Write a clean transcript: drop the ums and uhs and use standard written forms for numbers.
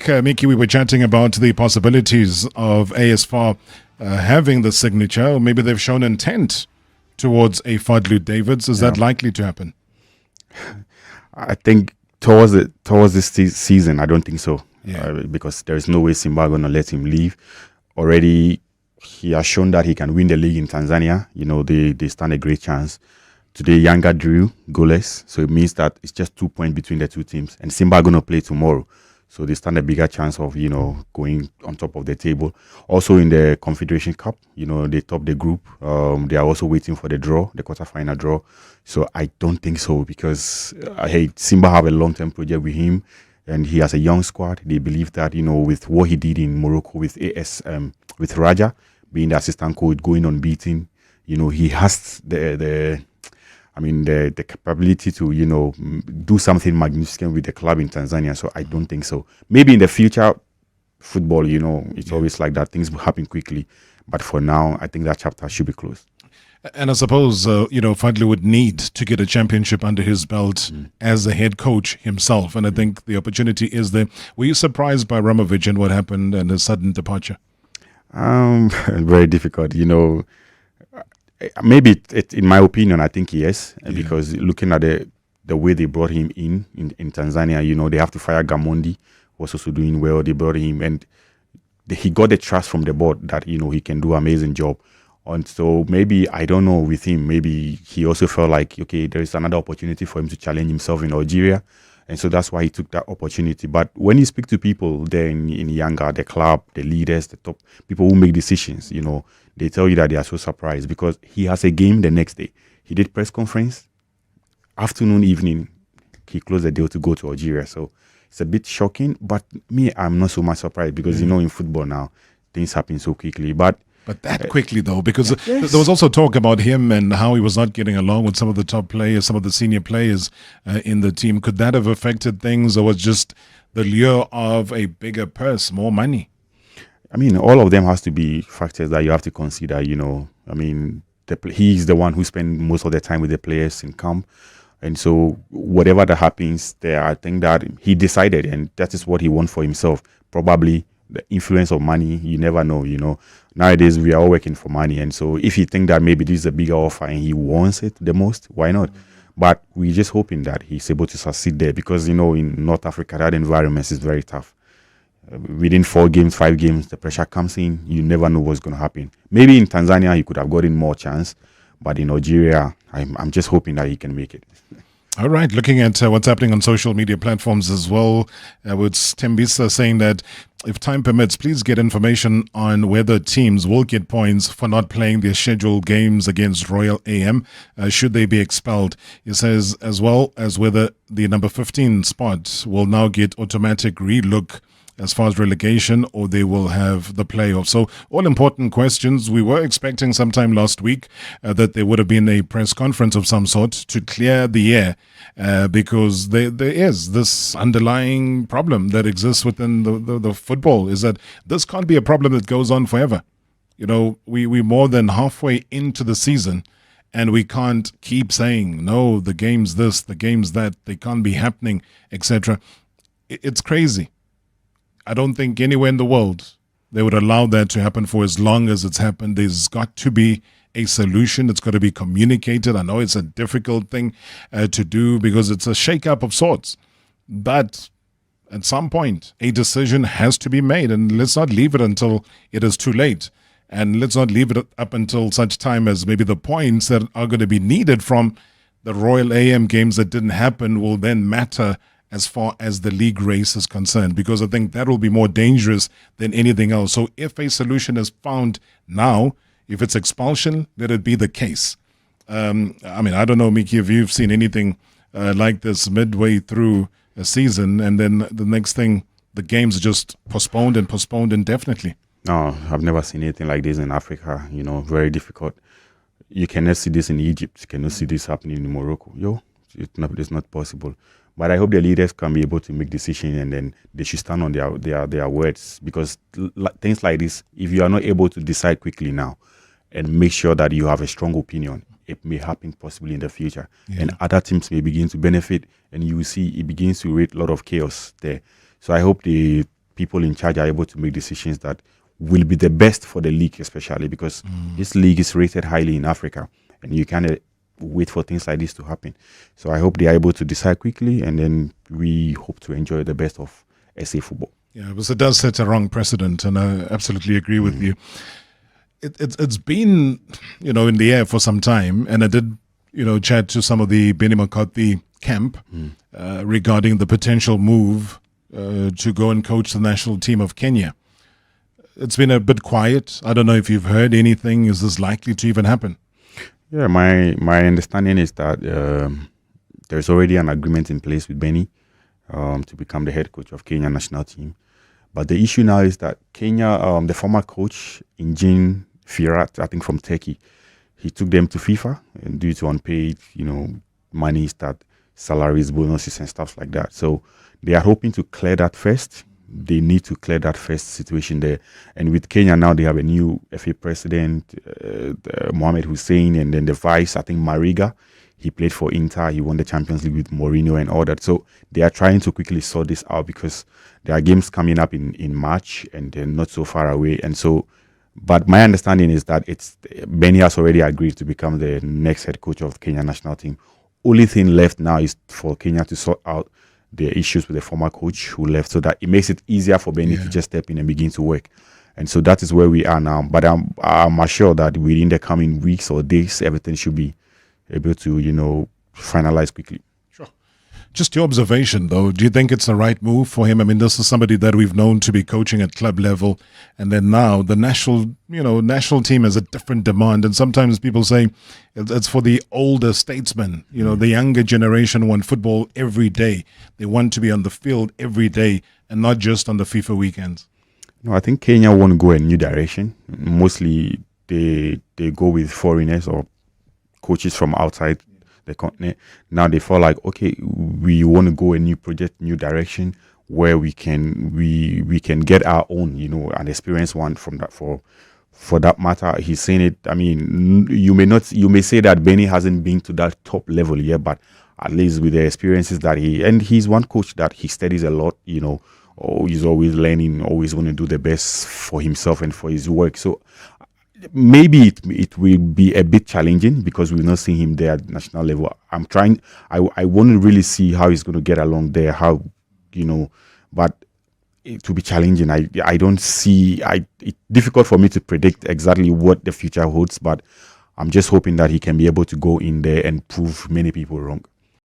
week, Micky, we were chatting about the possibilities of AS FAR having the signature, or maybe they've shown intent towards a Fadlu Davids. Is that likely to happen? I think towards this season, I don't think so. Because there is no way Simba are going to let him leave. Already, he has shown that he can win the league in Tanzania. You know, they stand a great chance. Today, Yanga drew goalless, so it means that it's just 2 points between the two teams. And Simba are going to play tomorrow, so they stand a bigger chance of, going on top of the table. Also in the Confederation Cup, they top the group. They are also waiting for the draw, the quarterfinal draw. So I don't think so, because Simba have a long-term project with him, and he has a young squad. They believe that, with what he did in Morocco with with Raja, being the assistant coach, going unbeaten, he has the capability to, do something magnificent with the club in Tanzania. So I don't think so. Maybe in the future, football, it's always like that. Things will happen quickly. But for now, I think that chapter should be closed. And I suppose, Fadlu would need to get a championship under his belt as a head coach himself. And I think the opportunity is there. Were you surprised by Ramovic and what happened and his sudden departure? Very difficult, Maybe, in my opinion, I think yes, because looking at the way they brought him in Tanzania, they have to fire Gamondi, who was also doing well. They brought him, and he got the trust from the board that, he can do an amazing job. And so maybe, I don't know, with him, maybe he also felt like, okay, there is another opportunity for him to challenge himself in Algeria. And so that's why he took that opportunity. But when you speak to people there in Yanga, the club, the leaders, the top people who make decisions, they tell you that they are so surprised because he has a game the next day. He did press conference, afternoon, evening, he closed the deal to go to Algeria. So it's a bit shocking, but me, I'm not so much surprised because, in football now, things happen so quickly. But that quickly, though, because there was also talk about him and how he was not getting along with some of the top players, some of the senior players in the team. Could that have affected things, or was just the lure of a bigger purse, more money? I mean, all of them has to be factors that you have to consider, he's the one who spends most of the time with the players in camp. And so whatever that happens there, I think that he decided, and that is what he wants for himself. Probably the influence of money, you never know, Nowadays, we are all working for money. And so if you think that maybe this is a bigger offer and he wants it the most, why not? But we're just hoping that he's able to succeed there because, in North Africa, that environment is very tough. Within 4 games, 5 games, the pressure comes in. You never know what's going to happen. Maybe in Tanzania, he could have gotten more chance. But in Algeria, I'm just hoping that he can make it. All right, looking at what's happening on social media platforms as well, with Tembisa saying that if time permits, please get information on whether teams will get points for not playing their scheduled games against Royal AM. Should they be expelled? He says as well as whether the number 15 spot will now get automatic relook as far as relegation, or they will have the playoff. So all important questions. We were expecting sometime last week that there would have been a press conference of some sort to clear the air because there is this underlying problem that exists within the football, is that this can't be a problem that goes on forever. We're more than halfway into the season and we can't keep saying, no, the game's this, the game's that, they can't be happening, etc. It's crazy. I don't think anywhere in the world they would allow that to happen for as long as it's happened. There's got to be a solution. It's got to be communicated. I know it's a difficult thing to do because it's a shake-up of sorts. But at some point, a decision has to be made. And let's not leave it until it is too late. And let's not leave it up until such time as maybe the points that are going to be needed from the Royal AM games that didn't happen will then matter as far as the league race is concerned, because I think that will be more dangerous than anything else. So if a solution is found now, if it's expulsion, let it be the case. I don't know, Micky, if you've seen anything like this midway through a season, and then the next thing, the games are just postponed indefinitely. No, I've never seen anything like this in Africa, very difficult. You cannot see this in Egypt. You cannot see this happening in Morocco. It's not possible. But I hope the leaders can be able to make decisions, and then they should stand on their words, because things like this, if you are not able to decide quickly now and make sure that you have a strong opinion, it may happen possibly in the future. Yeah. And other teams may begin to benefit, and you will see it begins to create a lot of chaos there. So I hope the people in charge are able to make decisions that will be the best for the league, especially because this league is rated highly in Africa, and you can't wait for things like this to happen. So I hope they are able to decide quickly, and then we hope to enjoy the best of SA football. Yeah, because it does set a wrong precedent, and I absolutely agree with you. It's been, in the air for some time, and I did, chat to some of the Benny McCarthy camp regarding the potential move to go and coach the national team of Kenya. It's been a bit quiet. I don't know if you've heard anything. Is this likely to even happen? Yeah, my understanding is that there's already an agreement in place with Benny to become the head coach of Kenya national team. But the issue now is that Kenya, the former coach, Injin Firat, I think from Turkey, he took them to FIFA and due to unpaid, money, salaries, bonuses, and stuff like that. So they are hoping to clear that first. They need to clear that first situation there. And with Kenya now, they have a new FA president, Mohamed Hussein, and then the vice, I think Mariga. He played for Inter. He won the Champions League with Mourinho and all that. So they are trying to quickly sort this out because there are games coming up in March and they're not so far away. And so, but my understanding is that Benny has already agreed to become the next head coach of Kenya national team. Only thing left now is for Kenya to sort out the issues with the former coach who left, so that it makes it easier for Benny to just step in and begin to work. And so that is where we are now. But I'm assured that within the coming weeks or days, everything should be able to, finalize quickly. Sure. Just your observation, though, do you think it's the right move for him? I mean, this is somebody that we've known to be coaching at club level, and then now the national team has a different demand. And sometimes people say it's for the older statesmen. The younger generation want football every day. They want to be on the field every day and not just on the FIFA weekends. No, I think Kenya want to go a new direction. Mostly they go with foreigners or coaches from outside the continent. Now they feel like, okay, we want to go a new project, new direction where we can get our own, an experienced one from that for that matter. He's saying it. I mean, you may say that Benny hasn't been to that top level yet, but at least with the experiences that he's one coach that he studies a lot, he's always learning, always want to do the best for himself and for his work. So maybe it will be a bit challenging because we've not seen him there at national level. I want to really see how he's going to get along there, but it will be challenging. I don't see, it's difficult for me to predict exactly what the future holds, but I'm just hoping that he can be able to go in there and prove many people wrong.